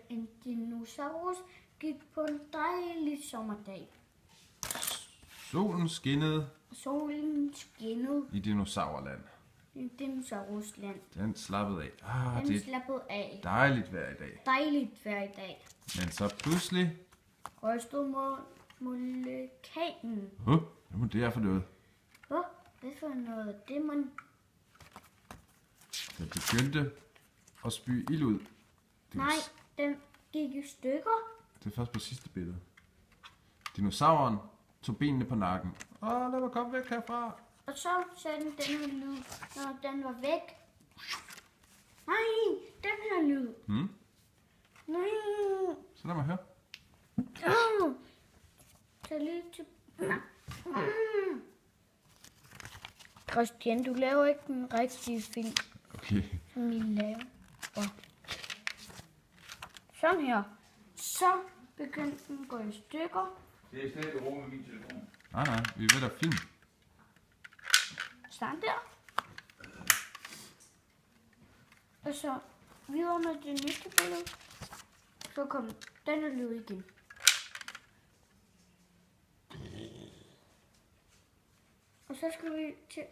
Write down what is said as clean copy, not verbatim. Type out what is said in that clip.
En dinosaurus gik på en dejlig sommerdag. Solen skinnede Solen skinnede i dinosaurland. i dinosaurusland. Den slappede af. Den Det slappede af. er dejligt vejr i dag. Dejligt vejr i dag. Men så pludselig... Rystede vulkanen. Hvad det er for noget? Hvad for noget? Det man... Den begyndte at spy ild ud. Nej, den gik i stykker. Det er først på sidste billede. Dinosauren tog benene på nakken. Lad mig komme væk herfra. Og så sagde den her lyd, når den var væk. Nej, den her lyd. Nej. Så lad mig høre. Så lige til... Christian, du laver ikke den rigtige film, Okay. som vi laver. Sådan her. Så begyndte den at gå i stykker. Det er stadig rum med min telefon. Nej, vi er ved at filme. Sådan der. Og så videre med det næste billede. Så kom den her lyd igen. Og så skal vi til...